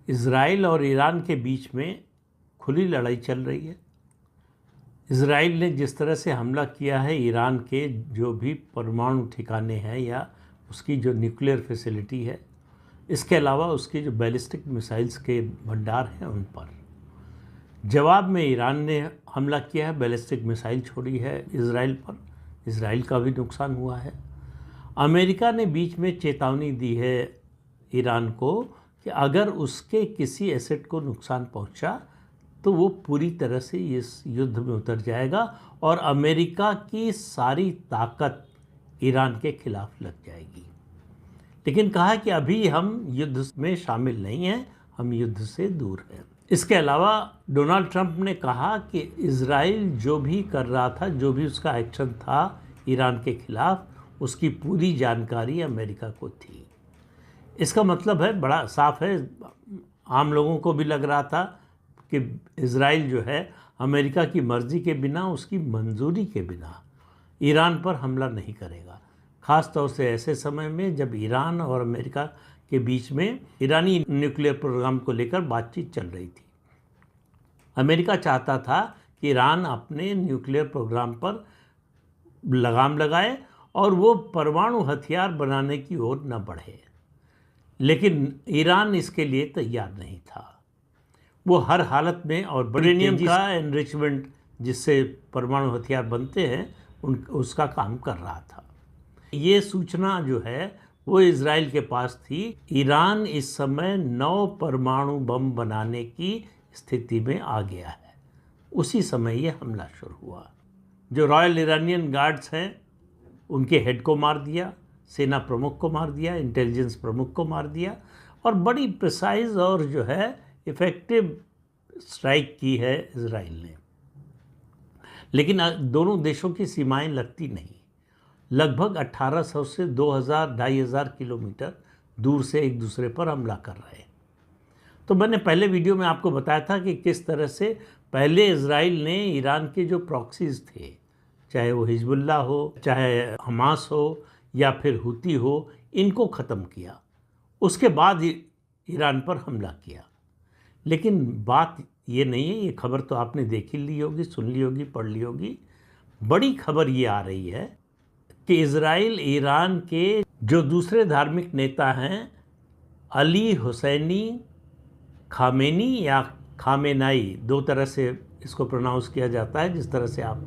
Israel और Iran के बीच में खुली लड़ाई चल रही है। इज़राइल ने जिस तरह से हमला किया है ईरान के जो भी परमाणु ठिकाने हैं या उसकी जो न्यूक्लियर फैसिलिटी है, इसके अलावा उसके जो बैलिस्टिक मिसाइल्स के भंडार हैं उन पर, जवाब में ईरान ने हमला किया है, बैलिस्टिक मिसाइल छोड़ी है इज़राइल पर। इज़राइल का भी नुकसान हुआ है। अमेरिका ने बीच में चेतावनी दी है ईरान को कि अगर उसके किसी एसेट को नुकसान पहुंचा तो वो पूरी तरह से इस युद्ध में उतर जाएगा और अमेरिका की सारी ताकत ईरान के खिलाफ लग जाएगी। लेकिन कहा कि अभी हम युद्ध में शामिल नहीं हैं, हम युद्ध से दूर हैं। इसके अलावा डोनाल्ड ट्रंप ने कहा कि इज़राइल जो भी कर रहा था, जो भी उसका एक्शन था ईरान के खिलाफ, उसकी पूरी जानकारी अमेरिका को थी। इसका मतलब है बड़ा साफ है, आम लोगों को भी लग रहा था कि इज़राइल जो है अमेरिका की मर्ज़ी के बिना, उसकी मंजूरी के बिना ईरान पर हमला नहीं करेगा। ख़ास तौर से ऐसे समय में जब ईरान और अमेरिका के बीच में ईरानी न्यूक्लियर प्रोग्राम को लेकर बातचीत चल रही थी। अमेरिका चाहता था कि ईरान अपने न्यूक्लियर प्रोग्राम पर लगाम लगाए और वो परमाणु हथियार बनाने की ओर न बढ़े, लेकिन ईरान इसके लिए तैयार नहीं था। वो हर हालत में और यूरेनियम का एनरिचमेंट जिससे परमाणु हथियार बनते हैं उसका काम कर रहा था। ये सूचना जो है वो इज़राइल के पास थी। ईरान इस समय 9 परमाणु बम बनाने की स्थिति में आ गया है। उसी समय ये हमला शुरू हुआ। जो रॉयल इरानियन गार्ड्स हैं उनके हेड को मार दिया, सेना प्रमुख को मार दिया, इंटेलिजेंस प्रमुख को मार दिया और बड़ी प्रिसाइज और जो है इफ़ेक्टिव स्ट्राइक की है इज़राइल ने। लेकिन दोनों देशों की सीमाएं लगती नहीं। लगभग 1800 से 2000-2500 किलोमीटर दूर से एक दूसरे पर हमला कर रहे हैं। तो मैंने पहले वीडियो में आपको बताया था कि किस तरह से पहले इज़राइल ने ईरान के जो प्रॉक्सीज थे, चाहे वो हिजबुल्लाह हो, चाहे हमास हो या फिर हुती हो, इनको ख़त्म किया। उसके बाद ईरान पर हमला किया। लेकिन बात ये नहीं है, ये खबर तो आपने देख ही ली होगी, सुन ली होगी, पढ़ ली होगी। बड़ी खबर ये आ रही है कि इज़राइल ईरान के जो दूसरे धार्मिक नेता हैं, अली हुसैनी खामेनी या खामेनाई, 2 तरह से इसको प्रोनाउंस किया जाता है, जिस तरह से आप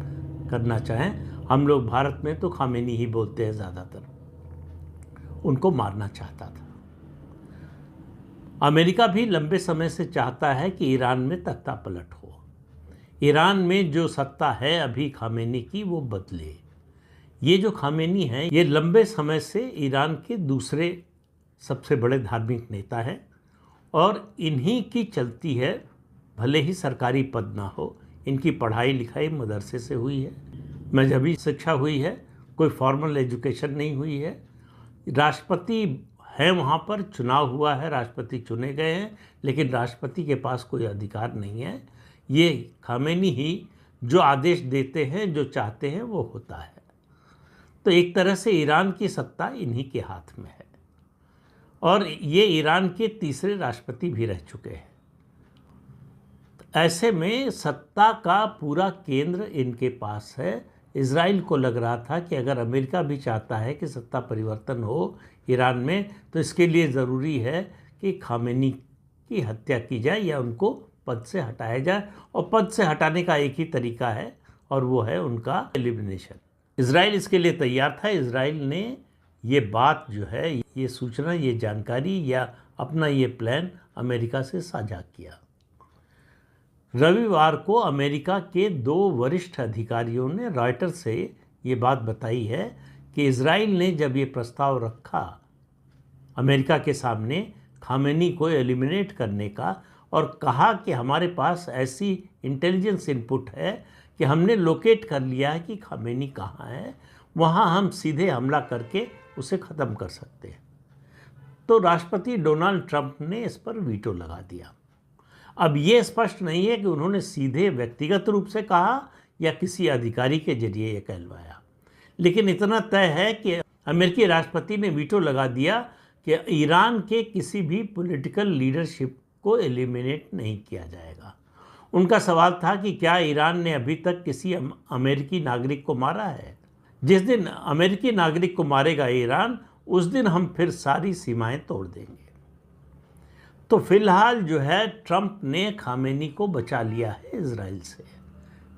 करना चाहें। हम लोग भारत में तो खामेनी ही बोलते हैं ज़्यादातर। उनको मारना चाहता था। अमेरिका भी लंबे समय से चाहता है कि ईरान में तख्ता पलट हो। ईरान में जो सत्ता है अभी खामेनी की, वो बदले। ये जो खामेनी है ये लंबे समय से ईरान के दूसरे सबसे बड़े धार्मिक नेता हैं और इन्हीं की चलती है, भले ही सरकारी पद ना हो। इनकी पढ़ाई लिखाई मदरसे से हुई है, मजहबी शिक्षा हुई है, कोई फॉर्मल एजुकेशन नहीं हुई है। राष्ट्रपति है, वहाँ पर चुनाव हुआ है, राष्ट्रपति चुने गए हैं, लेकिन राष्ट्रपति के पास कोई अधिकार नहीं है। ये खामेनी ही जो आदेश देते हैं, जो चाहते हैं वो होता है। तो एक तरह से ईरान की सत्ता इन्हीं के हाथ में है और ये ईरान के तीसरे राष्ट्रपति भी रह चुके हैं। ऐसे में सत्ता का पूरा केंद्र इनके पास है। इज़राइल को लग रहा था कि अगर अमेरिका भी चाहता है कि सत्ता परिवर्तन हो ईरान में, तो इसके लिए ज़रूरी है कि खामेनी की हत्या की जाए या उनको पद से हटाया जाए। और पद से हटाने का एक ही तरीका है और वो है उनका एलिमिनेशन। इज़राइल इसके लिए तैयार था। इज़राइल ने ये बात जो है, ये सूचना, ये जानकारी या अपना ये प्लान अमेरिका से साझा किया। रविवार को अमेरिका के 2 वरिष्ठ अधिकारियों ने रॉयटर्स से ये बात बताई है कि इज़राइल ने जब ये प्रस्ताव रखा अमेरिका के सामने खामेनी को एलिमिनेट करने का और कहा कि हमारे पास ऐसी इंटेलिजेंस इनपुट है कि हमने लोकेट कर लिया है कि खामेनी कहाँ है, वहाँ हम सीधे हमला करके उसे ख़त्म कर सकते हैं, तो राष्ट्रपति डोनाल्ड ट्रंप ने इस पर वीटो लगा दिया। अब ये स्पष्ट नहीं है कि उन्होंने सीधे व्यक्तिगत रूप से कहा या किसी अधिकारी के जरिए ये कहलवाया, लेकिन इतना तय है कि अमेरिकी राष्ट्रपति ने वीटो लगा दिया कि ईरान के किसी भी पॉलिटिकल लीडरशिप को एलिमिनेट नहीं किया जाएगा। उनका सवाल था कि क्या ईरान ने अभी तक किसी अमेरिकी नागरिक को मारा है? जिस दिन अमेरिकी नागरिक को मारेगा ईरान, उस दिन हम फिर सारी सीमाएं तोड़ देंगे। तो फिलहाल जो है ट्रंप ने खामेनी को बचा लिया है इजराइल से,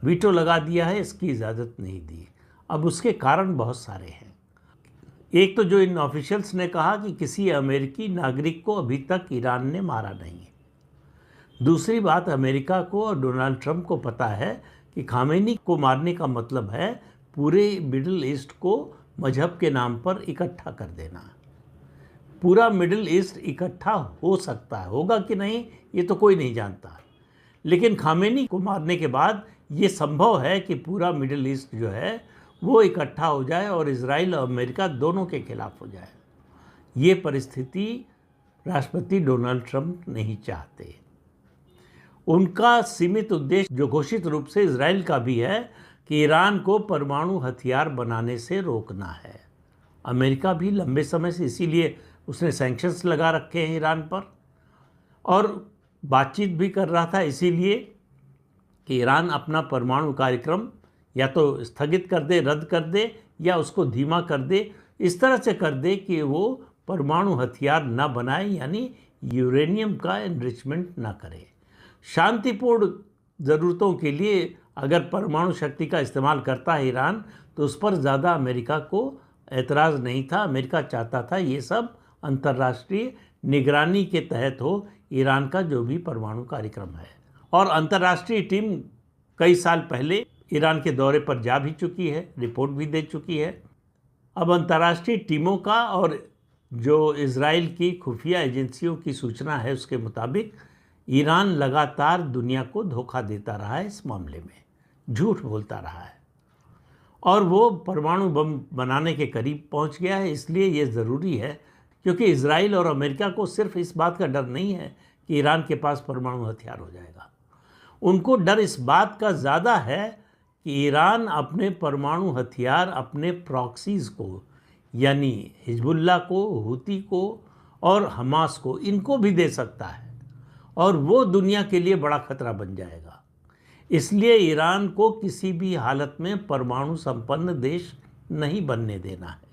वीटो लगा दिया है, इसकी इजाज़त नहीं दी। अब उसके कारण बहुत सारे हैं। एक तो जो इन ऑफिशियल्स ने कहा कि किसी अमेरिकी नागरिक को अभी तक ईरान ने मारा नहीं है। दूसरी बात, अमेरिका को और डोनाल्ड ट्रंप को पता है कि खामेनी को मारने का मतलब है पूरे मिडिल ईस्ट को मजहब के नाम पर इकट्ठा कर देना। पूरा मिडिल ईस्ट इकट्ठा हो सकता है, होगा कि नहीं ये तो कोई नहीं जानता, लेकिन खामेनी को मारने के बाद ये संभव है कि पूरा मिडिल ईस्ट जो है वो इकट्ठा हो जाए और इजराइल और अमेरिका दोनों के खिलाफ हो जाए। ये परिस्थिति राष्ट्रपति डोनाल्ड ट्रंप नहीं चाहते। उनका सीमित उद्देश्य जो घोषित रूप से इजराइल का भी है कि ईरान को परमाणु हथियार बनाने से रोकना है। अमेरिका भी लंबे समय से इसीलिए उसने सैंक्शंस लगा रखे हैं ईरान पर, और बातचीत भी कर रहा था इसीलिए कि ईरान अपना परमाणु कार्यक्रम या तो स्थगित कर दे, रद्द कर दे, या उसको धीमा कर दे, इस तरह से कर दे कि वो परमाणु हथियार ना बनाए, यानी यूरेनियम का एनरिचमेंट ना करे। शांतिपूर्ण ज़रूरतों के लिए अगर परमाणु शक्ति का इस्तेमाल करता है ईरान, तो उस पर ज़्यादा अमेरिका को एतराज़ नहीं था। अमेरिका चाहता था ये सब अंतर्राष्ट्रीय निगरानी के तहत हो, ईरान का जो भी परमाणु कार्यक्रम है। और अंतर्राष्ट्रीय टीम कई साल पहले ईरान के दौरे पर जा भी चुकी है, रिपोर्ट भी दे चुकी है। अब अंतर्राष्ट्रीय टीमों का और जो इजराइल की खुफिया एजेंसियों की सूचना है उसके मुताबिक ईरान लगातार दुनिया को धोखा देता रहा है, इस मामले में झूठ बोलता रहा है, और वो परमाणु बम बनाने के करीब पहुंच गया है। इसलिए ये ज़रूरी है, क्योंकि इजराइल और अमेरिका को सिर्फ इस बात का डर नहीं है कि ईरान के पास परमाणु हथियार हो जाएगा, उनको डर इस बात का ज़्यादा है कि ईरान अपने परमाणु हथियार अपने प्रॉक्सीज़ को, यानी हिजबुल्लाह को, हूती को और हमास को, इनको भी दे सकता है, और वो दुनिया के लिए बड़ा खतरा बन जाएगा। इसलिए ईरान को किसी भी हालत में परमाणु संपन्न देश नहीं बनने देना है।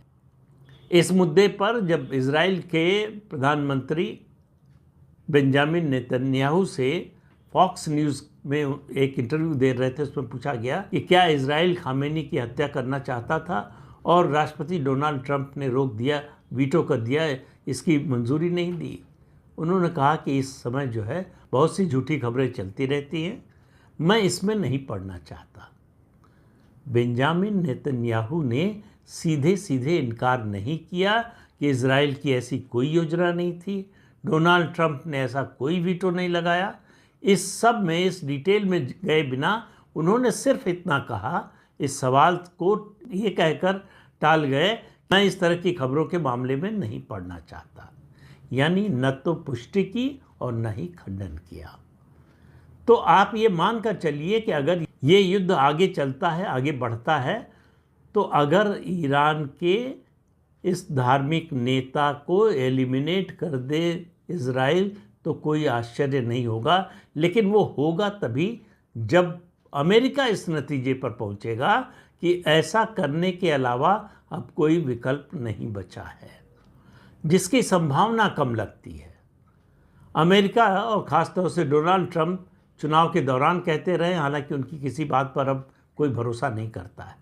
इस मुद्दे पर जब इजराइल के प्रधानमंत्री बेंजामिन नेतन्याहू से फॉक्स न्यूज़ में एक इंटरव्यू दे रहे थे, उसमें पूछा गया कि क्या इजराइल खामेनी की हत्या करना चाहता था और राष्ट्रपति डोनाल्ड ट्रंप ने रोक दिया, वीटो कर दिया, इसकी मंजूरी नहीं दी। उन्होंने कहा कि इस समय जो है बहुत सी झूठी खबरें चलती रहती हैं, मैं इसमें नहीं पढ़ना चाहता। बेंजामिन नेतन्याहू ने सीधे सीधे इनकार नहीं किया कि इजराइल की ऐसी कोई योजना नहीं थी, डोनाल्ड ट्रंप ने ऐसा कोई वीटो नहीं लगाया। इस सब में, इस डिटेल में गए बिना उन्होंने सिर्फ इतना कहा, इस सवाल को ये कहकर टाल गए, मैं इस तरह की खबरों के मामले में नहीं पढ़ना चाहता। यानी न तो पुष्टि की और न ही खंडन किया। तो आप ये मान कर चलिए कि अगर ये युद्ध आगे चलता है, आगे बढ़ता है, तो अगर ईरान के इस धार्मिक नेता को एलिमिनेट कर दे इजराइल, तो कोई आश्चर्य नहीं होगा। लेकिन वो होगा तभी जब अमेरिका इस नतीजे पर पहुंचेगा कि ऐसा करने के अलावा अब कोई विकल्प नहीं बचा है, जिसकी संभावना कम लगती है। अमेरिका और ख़ासतौर से डोनाल्ड ट्रंप चुनाव के दौरान कहते रहे, हालांकि उनकी किसी बात पर अब कोई भरोसा नहीं करता है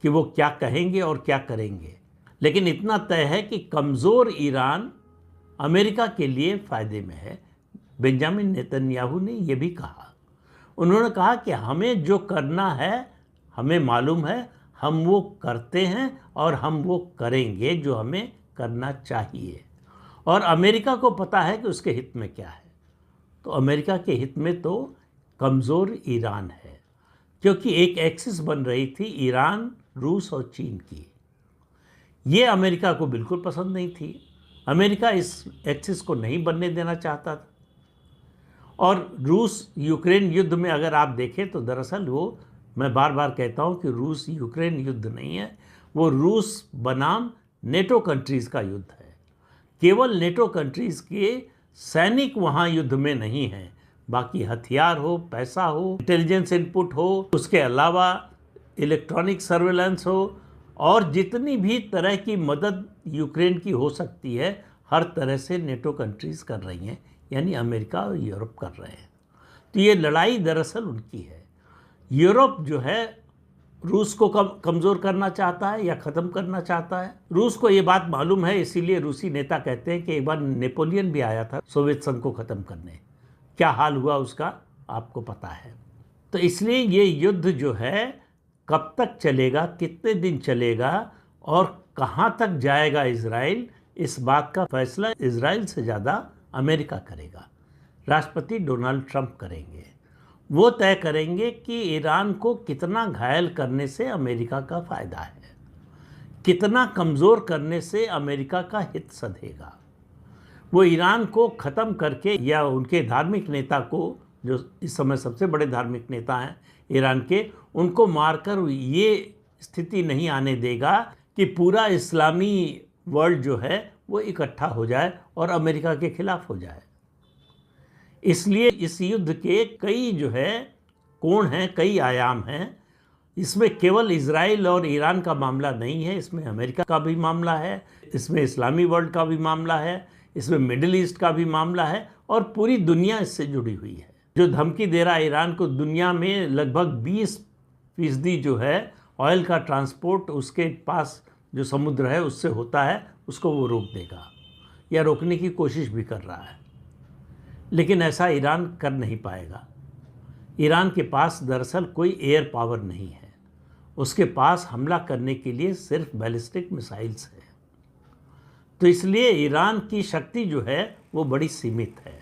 कि वो क्या कहेंगे और क्या करेंगे, लेकिन इतना तय है कि कमज़ोर ईरान अमेरिका के लिए फ़ायदे में है। बेंजामिन नेतन्याहू ने यह भी कहा, उन्होंने कहा कि हमें जो करना है हमें मालूम है, हम वो करते हैं और हम वो करेंगे जो हमें करना चाहिए, और अमेरिका को पता है कि उसके हित में क्या है। तो अमेरिका के हित में तो कमज़ोर ईरान है, क्योंकि एक एक्सिस बन रही थी ईरान, रूस और चीन की। ये अमेरिका को बिल्कुल पसंद नहीं थी। अमेरिका इस एक्सिस को नहीं बनने देना चाहता था। और रूस यूक्रेन युद्ध में अगर आप देखें तो दरअसल वो, मैं बार बार कहता हूँ कि रूस यूक्रेन युद्ध नहीं है, वो रूस बनाम नेटो कंट्रीज़ का युद्ध है। केवल नेटो कंट्रीज़ के सैनिक वहाँ युद्ध में नहीं हैं, बाकी हथियार हो, पैसा हो, इंटेलिजेंस इनपुट हो, उसके अलावा इलेक्ट्रॉनिक सर्वेलेंस हो, और जितनी भी तरह की मदद यूक्रेन की हो सकती है हर तरह से नेटो कंट्रीज़ कर रही हैं, यानी अमेरिका और यूरोप कर रहे हैं। तो ये लड़ाई दरअसल उनकी है। यूरोप जो है रूस को कमज़ोर करना चाहता है या ख़त्म करना चाहता है। रूस को ये बात मालूम है, इसीलिए रूसी नेता कहते हैं कि एक बार नेपोलियन भी आया था सोवियत संघ को ख़त्म करने, क्या हाल हुआ उसका आपको पता है। तो इसलिए ये युद्ध जो है कब तक चलेगा, कितने दिन चलेगा और कहाँ तक जाएगा इजराइल, इस बात का फैसला इजराइल से ज़्यादा अमेरिका करेगा। राष्ट्रपति डोनाल्ड ट्रंप करेंगे। वो तय करेंगे कि ईरान को कितना घायल करने से अमेरिका का फ़ायदा है, कितना कमज़ोर करने से अमेरिका का हित सधेगा। वो ईरान को ख़त्म करके या उनके धार्मिक नेता को, जो इस समय सबसे बड़े धार्मिक नेता हैं ईरान के, उनको मारकर ये स्थिति नहीं आने देगा कि पूरा इस्लामी वर्ल्ड जो है वो इकट्ठा हो जाए और अमेरिका के खिलाफ हो जाए। इसलिए इस युद्ध के कई जो है कोण हैं, कई आयाम हैं। इसमें केवल इजराइल और ईरान का मामला नहीं है, इसमें अमेरिका का भी मामला है, इसमें इस्लामी वर्ल्ड का भी मामला है, इसमें मिडिल ईस्ट का भी मामला है और पूरी दुनिया इससे जुड़ी हुई है। जो धमकी दे रहा है ईरान को, दुनिया में लगभग 20% जो है ऑयल का ट्रांसपोर्ट उसके पास जो समुद्र है उससे होता है, उसको वो रोक देगा या रोकने की कोशिश भी कर रहा है। लेकिन ऐसा ईरान कर नहीं पाएगा। ईरान के पास दरअसल कोई एयर पावर नहीं है, उसके पास हमला करने के लिए सिर्फ बैलिस्टिक मिसाइल्स है। तो इसलिए ईरान की शक्ति जो है वो बड़ी सीमित है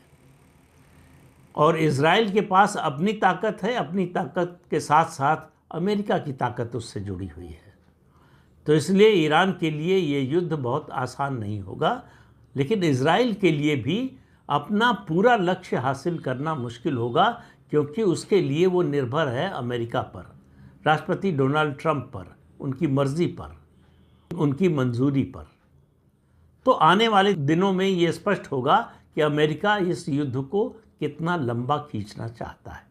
और इजराइल के पास अपनी ताकत है, अपनी ताकत के साथ साथ अमेरिका की ताकत उससे जुड़ी हुई है। तो इसलिए ईरान के लिए ये युद्ध बहुत आसान नहीं होगा, लेकिन इजराइल के लिए भी अपना पूरा लक्ष्य हासिल करना मुश्किल होगा, क्योंकि उसके लिए वो निर्भर है अमेरिका पर, राष्ट्रपति डोनाल्ड ट्रंप पर, उनकी मर्ज़ी पर, उनकी मंजूरी पर। तो आने वाले दिनों में ये स्पष्ट होगा कि अमेरिका इस युद्ध को कितना लंबा खींचना चाहता है।